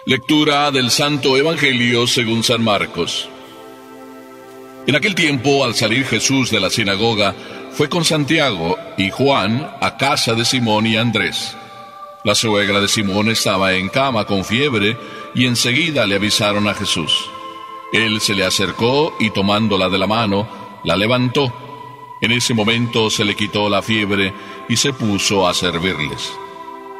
Lectura del Santo Evangelio según San Marcos. En aquel tiempo, al salir Jesús de la sinagoga, fue con Santiago y Juan a casa de Simón y Andrés. La suegra de Simón estaba en cama con fiebre, y enseguida le avisaron a Jesús. Él se le acercó y tomándola de la mano, la levantó. En ese momento se le quitó la fiebre y se puso a servirles.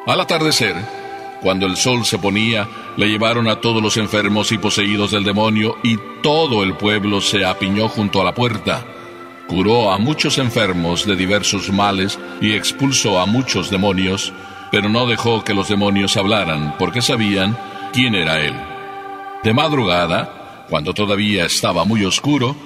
Al atardecer, cuando el sol se ponía, le llevaron a todos los enfermos y poseídos del demonio, y todo el pueblo se apiñó junto a la puerta. Curó a muchos enfermos de diversos males y expulsó a muchos demonios, pero no dejó que los demonios hablaran, porque sabían quién era él. De madrugada, cuando todavía estaba muy oscuro,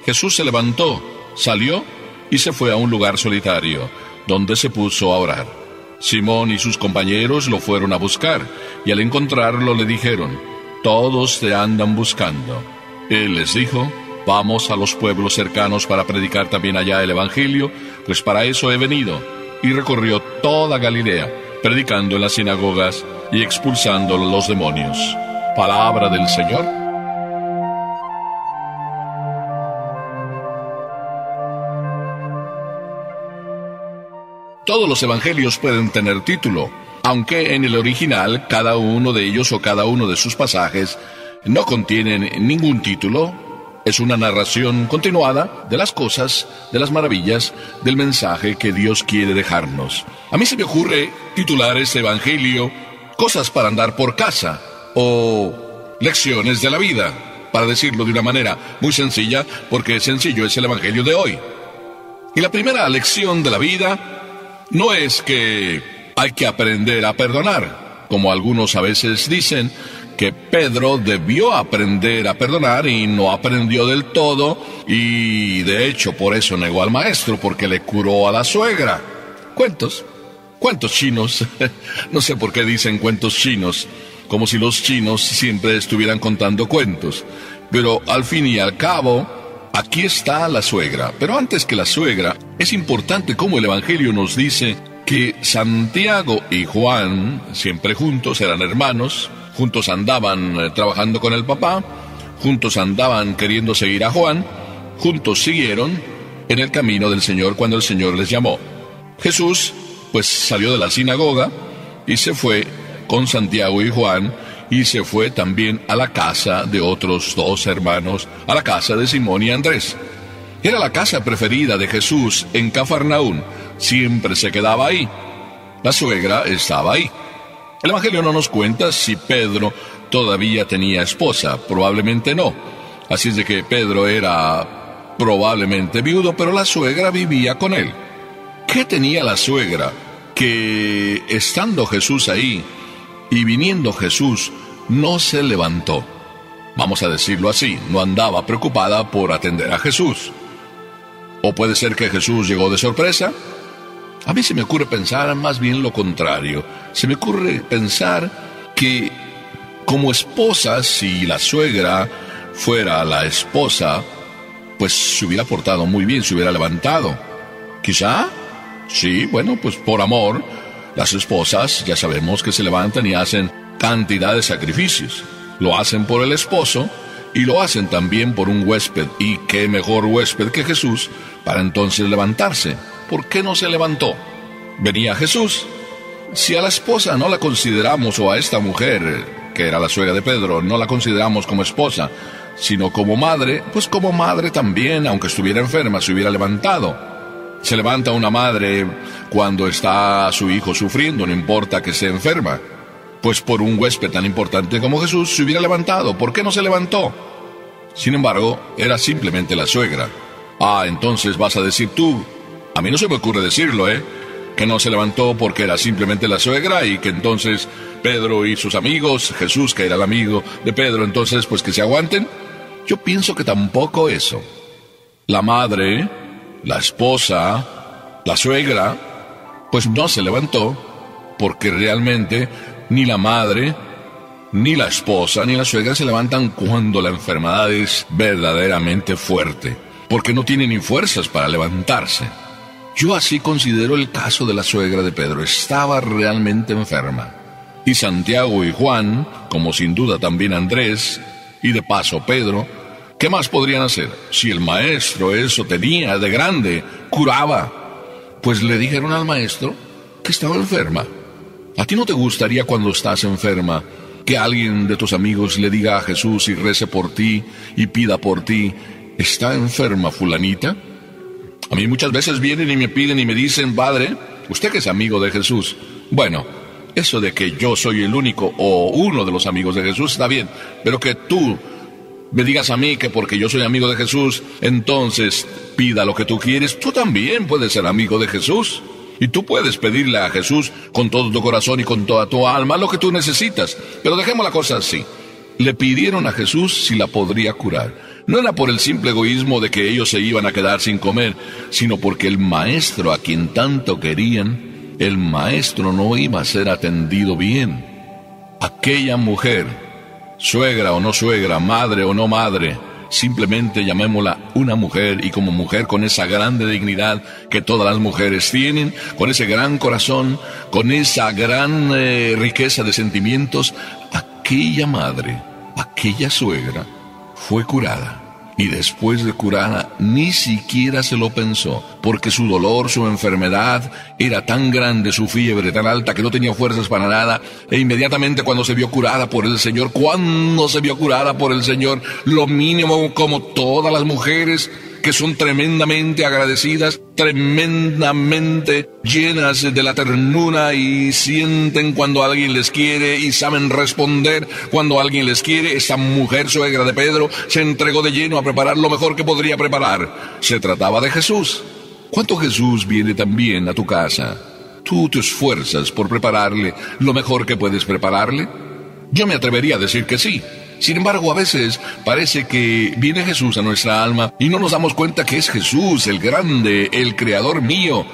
Jesús se levantó, salió y se fue a un lugar solitario, donde se puso a orar. Simón y sus compañeros lo fueron a buscar, y al encontrarlo le dijeron: «Todos te andan buscando». Él les dijo: «Vamos a los pueblos cercanos para predicar también allá el Evangelio, pues para eso he venido». Y recorrió toda Galilea, predicando en las sinagogas y expulsando los demonios. Palabra del Señor. Todos los evangelios pueden tener título, aunque en el original cada uno de ellos o cada uno de sus pasajes no contienen ningún título. Es una narración continuada de las cosas, de las maravillas, del mensaje que Dios quiere dejarnos. A mí se me ocurre titular este evangelio «Cosas para andar por casa» o «Lecciones de la vida», para decirlo de una manera muy sencilla, porque sencillo es el evangelio de hoy. Y la primera lección de la vida no es que hay que aprender a perdonar, como algunos a veces dicen, que Pedro debió aprender a perdonar y no aprendió del todo, y de hecho por eso negó al maestro, porque le curó a la suegra. Cuentos chinos. No sé por qué dicen cuentos chinos, como si los chinos siempre estuvieran contando cuentos. Pero al fin y al cabo, aquí está la suegra. Pero antes que la suegra, es importante cómo el Evangelio nos dice que Santiago y Juan, siempre juntos, eran hermanos, juntos andaban trabajando con el papá, juntos andaban queriendo seguir a Juan, juntos siguieron en el camino del Señor cuando el Señor les llamó. Jesús, pues salió de la sinagoga y se fue con Santiago y Juan, y se fue también a la casa de otros dos hermanos, a la casa de Simón y Andrés. Era la casa preferida de Jesús en Cafarnaún, siempre se quedaba ahí. La suegra estaba ahí. El Evangelio no nos cuenta si Pedro todavía tenía esposa, probablemente no. Así es de que Pedro era probablemente viudo, pero la suegra vivía con él. ¿Qué tenía la suegra? Que estando Jesús ahí y viniendo Jesús, no se levantó. Vamos a decirlo así, no andaba preocupada por atender a Jesús. ¿O puede ser que Jesús llegó de sorpresa? A mí se me ocurre pensar más bien lo contrario. Se me ocurre pensar que como esposa, si la suegra fuera la esposa, pues se hubiera portado muy bien, se hubiera levantado. ¿Quizá? Sí, bueno, pues por amor, las esposas ya sabemos que se levantan y hacen cantidad de sacrificios. Lo hacen por el esposo y lo hacen también por un huésped. Y qué mejor huésped que Jesús para entonces levantarse. ¿Por qué no se levantó? Venía Jesús. Si a la esposa no la consideramos, o a esta mujer, que era la suegra de Pedro, no la consideramos como esposa, sino como madre, pues como madre también, aunque estuviera enferma, se hubiera levantado. Se levanta una madre cuando está su hijo sufriendo, no importa que esté enferma. Pues por un huésped tan importante como Jesús se hubiera levantado. ¿Por qué no se levantó? Sin embargo, era simplemente la suegra. Ah, entonces vas a decir tú, a mí no se me ocurre decirlo, que no se levantó porque era simplemente la suegra y que entonces Pedro y sus amigos, Jesús que era el amigo de Pedro, entonces pues que se aguanten. Yo pienso que tampoco eso. La madre, la esposa, la suegra, pues no se levantó porque realmente ni la madre, ni la esposa, ni la suegra se levantan cuando la enfermedad es verdaderamente fuerte, porque no tienen ni fuerzas para levantarse. Yo así considero el caso de la suegra de Pedro. Estaba realmente enferma. y Santiago y Juan, como sin duda también Andrés, y de paso Pedro, ¿qué más podrían hacer? Si el maestro eso tenía de grande, curaba. Pues le dijeron al maestro que estaba enferma. ¿A ti no te gustaría cuando estás enferma que alguien de tus amigos le diga a Jesús y rece por ti y pida por ti, ¿está enferma fulanita? A mí muchas veces vienen y me piden y me dicen, padre, usted que es amigo de Jesús. Bueno, eso de que yo soy el único o uno de los amigos de Jesús está bien, pero que tú me digas a mí que porque yo soy amigo de Jesús, entonces pida lo que tú quieres. Tú también puedes ser amigo de Jesús. Y tú puedes pedirle a Jesús con todo tu corazón y con toda tu alma lo que tú necesitas. Pero dejemos la cosa así. Le pidieron a Jesús si la podría curar. No era por el simple egoísmo de que ellos se iban a quedar sin comer, sino porque el maestro a quien tanto querían, el maestro no iba a ser atendido bien. Aquella mujer, suegra o no suegra, madre o no madre, simplemente llamémosla una mujer, y como mujer con esa grande dignidad que todas las mujeres tienen, con ese gran corazón, con esa gran riqueza de sentimientos, aquella madre, aquella suegra, fue curada. Y después de curada, ni siquiera se lo pensó, porque su dolor, su enfermedad, era tan grande, su fiebre tan alta, que no tenía fuerzas para nada, e inmediatamente cuando se vio curada por el Señor, lo mínimo, como todas las mujeres, que son tremendamente agradecidas, tremendamente llenas de la ternura y sienten cuando alguien les quiere y saben responder cuando alguien les quiere. Esa mujer suegra de Pedro se entregó de lleno a preparar lo mejor que podría preparar. Se trataba de Jesús. ¿Cuánto Jesús viene también a tu casa? ¿Tú te esfuerzas por prepararle lo mejor que puedes prepararle? Yo me atrevería a decir que sí. Sin embargo, a veces parece que viene Jesús a nuestra alma y no nos damos cuenta que es Jesús, el grande, el creador mío.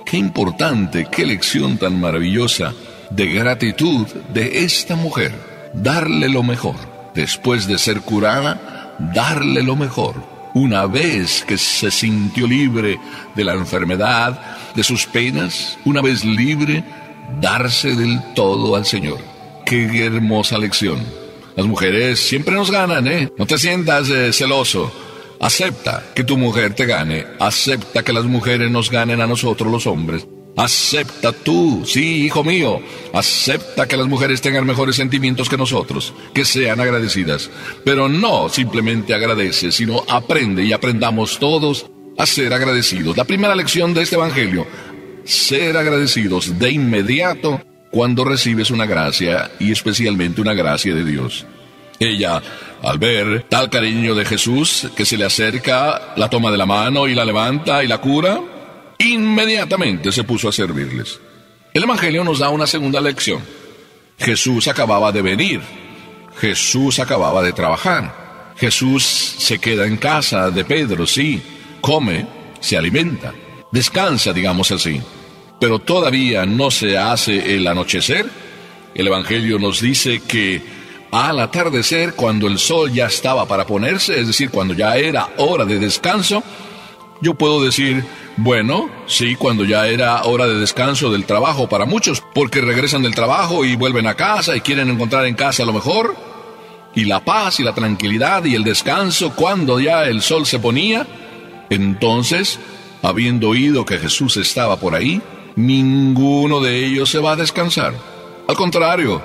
Qué importante, qué lección tan maravillosa de gratitud de esta mujer. Darle lo mejor. Después de ser curada, darle lo mejor. Una vez que se sintió libre de la enfermedad, de sus penas, una vez libre, darse del todo al Señor. Qué hermosa lección. Las mujeres siempre nos ganan, ¿eh? No te sientas celoso. Acepta que tu mujer te gane. Acepta que las mujeres nos ganen a nosotros los hombres. Acepta tú, sí, hijo mío. Acepta que las mujeres tengan mejores sentimientos que nosotros. Que sean agradecidas. Pero no simplemente agradece, sino aprende y aprendamos todos a ser agradecidos. La primera lección de este evangelio: ser agradecidos de inmediato cuando recibes una gracia, y especialmente una gracia de Dios. Ella, al ver tal cariño de Jesús que se le acerca, la toma de la mano y la levanta y la cura, inmediatamente se puso a servirles. El evangelio nos da una segunda lección. Jesús acababa de venir. Jesús acababa de trabajar. Jesús se queda en casa de Pedro, sí, come, se alimenta, descansa, digamos así. Pero todavía no se hace el anochecer. El evangelio nos dice que al atardecer, cuando el sol ya estaba para ponerse, es decir, cuando ya era hora de descanso, yo puedo decir, bueno, sí, cuando ya era hora de descanso del trabajo para muchos, porque regresan del trabajo y vuelven a casa y quieren encontrar en casa lo mejor, y la paz y la tranquilidad y el descanso cuando ya el sol se ponía. Entonces, habiendo oído que Jesús estaba por ahí, ninguno de ellos se va a descansar. Al contrario,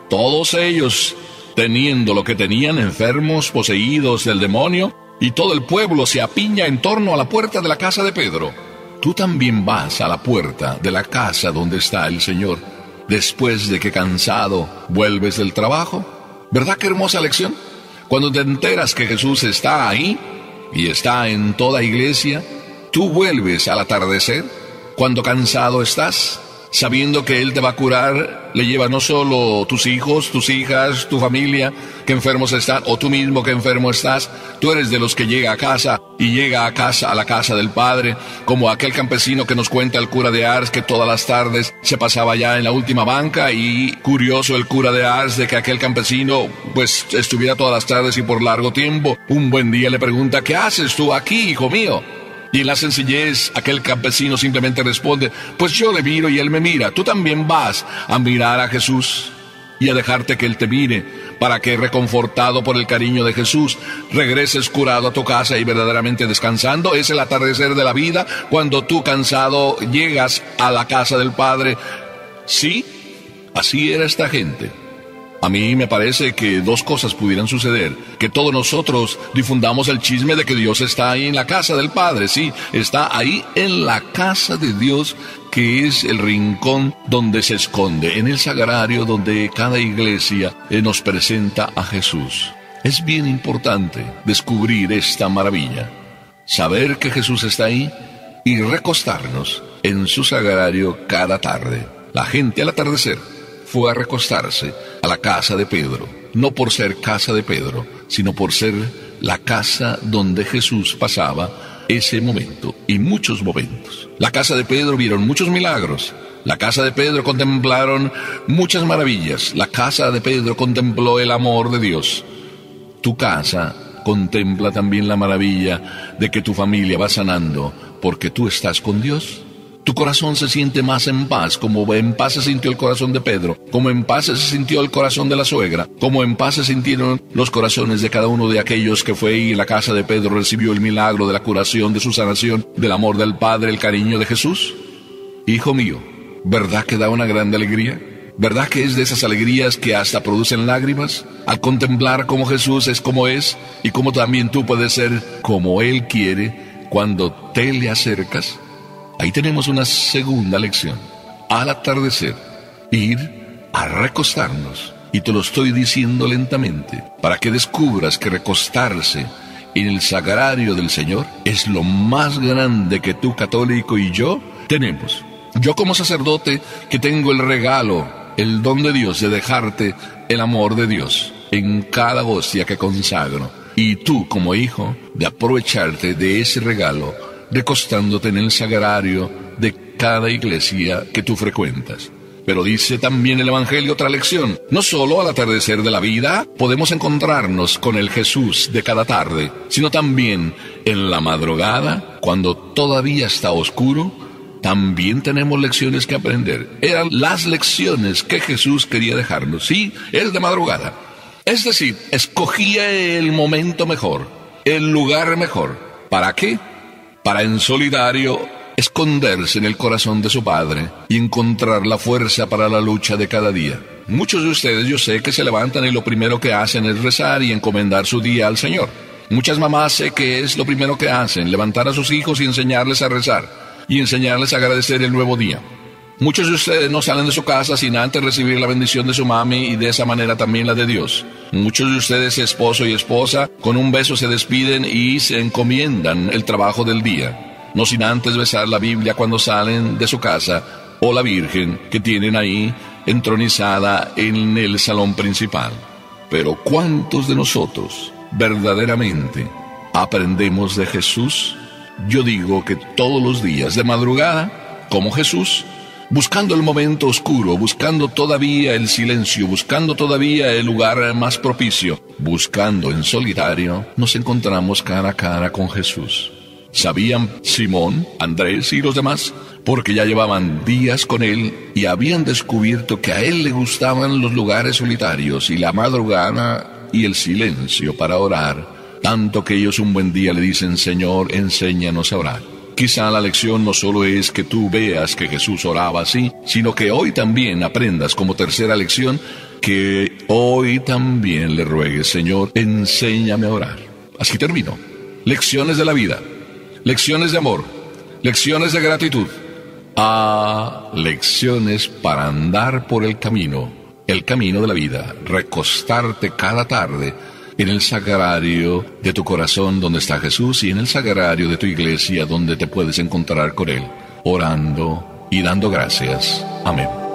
todos ellos, teniendo lo que tenían, enfermos, poseídos del demonio, y todo el pueblo se apiña en torno a la puerta de la casa de Pedro. Tú también vas a la puerta de la casa donde está el Señor, después de que cansado vuelves del trabajo. ¿Verdad qué hermosa lección? Cuando te enteras que Jesús está ahí, y está en toda iglesia, tú vuelves al atardecer. Cuando cansado estás, sabiendo que Él te va a curar, le lleva no solo tus hijos, tus hijas, tu familia, que enfermos están, o tú mismo que enfermo estás. Tú eres de los que llega a casa, y llega a casa, a la casa del Padre, como aquel campesino que nos cuenta el cura de Ars, que todas las tardes se pasaba ya en la última banca, y curioso el cura de Ars de que aquel campesino, pues, estuviera todas las tardes y por largo tiempo. Un buen día le pregunta, ¿qué haces tú aquí, hijo mío? Y en la sencillez, aquel campesino simplemente responde, pues yo le miro y él me mira. Tú también vas a mirar a Jesús. y a dejarte que Él te mire, para que, reconfortado por el cariño de Jesús, regreses curado a tu casa y verdaderamente descansando. Es el atardecer de la vida, cuando tú, cansado, llegas a la casa del Padre. Sí, así era esta gente. A mí me parece que dos cosas pudieran suceder: que todos nosotros difundamos el chisme de que Dios está ahí en la casa del Padre. Sí, está ahí en la casa de Dios, que es el rincón donde se esconde, en el sagrario donde cada iglesia nos presenta a Jesús. Es bien importante descubrir esta maravilla, saber que Jesús está ahí y recostarnos en su sagrario cada tarde. La gente al atardecer fue a recostarse a la casa de Pedro, no por ser casa de Pedro, sino por ser la casa donde Jesús pasaba ese momento y muchos momentos. La casa de Pedro vieron muchos milagros. La casa de Pedro contemplaron muchas maravillas. La casa de Pedro contempló el amor de Dios. Tu casa contempla también la maravilla de que tu familia va sanando porque tú estás con Dios. Tu corazón se siente más en paz, como en paz se sintió el corazón de Pedro, como en paz se sintió el corazón de la suegra, como en paz se sintieron los corazones de cada uno de aquellos que fue y en la casa de Pedro recibió el milagro de la curación, de su sanación, del amor del Padre, el cariño de Jesús. Hijo mío, ¿verdad que da una grande alegría? ¿Verdad que es de esas alegrías que hasta producen lágrimas? Al contemplar cómo Jesús es como es y cómo también tú puedes ser como Él quiere cuando te le acercas. Ahí tenemos una segunda lección. Al atardecer, ir a recostarnos. Y te lo estoy diciendo lentamente, para que descubras que recostarse en el sagrario del Señor es lo más grande que tú, católico, y yo tenemos. Yo, como sacerdote, que tengo el regalo, el don de Dios de dejarte el amor de Dios en cada hostia que consagro. Y tú, como hijo, de aprovecharte de ese regalo, recostándote en el sagrario de cada iglesia que tú frecuentas. Pero dice también el Evangelio otra lección: no solo al atardecer de la vida podemos encontrarnos con el Jesús de cada tarde, sino también en la madrugada, cuando todavía está oscuro, también tenemos lecciones que aprender. Eran las lecciones que Jesús quería dejarnos. Sí, es de madrugada. Es decir, escogía el momento mejor, el lugar mejor. ¿Para qué? Para en solidario esconderse en el corazón de su Padre y encontrar la fuerza para la lucha de cada día. Muchos de ustedes, yo sé, que se levantan y lo primero que hacen es rezar y encomendar su día al Señor. Muchas mamás sé que es lo primero que hacen, levantar a sus hijos y enseñarles a rezar y enseñarles a agradecer el nuevo día. Muchos de ustedes no salen de su casa sin antes recibir la bendición de su mami y de esa manera también la de Dios. Muchos de ustedes, esposo y esposa, con un beso se despiden y se encomiendan el trabajo del día, no sin antes besar la Biblia cuando salen de su casa o la Virgen que tienen ahí entronizada en el salón principal. Pero ¿cuántos de nosotros verdaderamente aprendemos de Jesús? Yo digo que todos los días de madrugada, como Jesús, buscando el momento oscuro, buscando todavía el silencio, buscando todavía el lugar más propicio, buscando en solitario, nos encontramos cara a cara con Jesús. ¿Sabían Simón, Andrés y los demás? Porque ya llevaban días con él y habían descubierto que a él le gustaban los lugares solitarios y la madrugada y el silencio para orar, tanto que ellos un buen día le dicen: Señor, enséñanos a orar. Quizá la lección no solo es que tú veas que Jesús oraba así, sino que hoy también aprendas como tercera lección que hoy también le ruegues: Señor, enséñame a orar. Así termino. Lecciones de la vida, lecciones de amor, lecciones de gratitud, lecciones para andar por el camino de la vida, recostarte cada tarde en el sagrario de tu corazón donde está Jesús y en el sagrario de tu iglesia donde te puedes encontrar con Él, orando y dando gracias. Amén.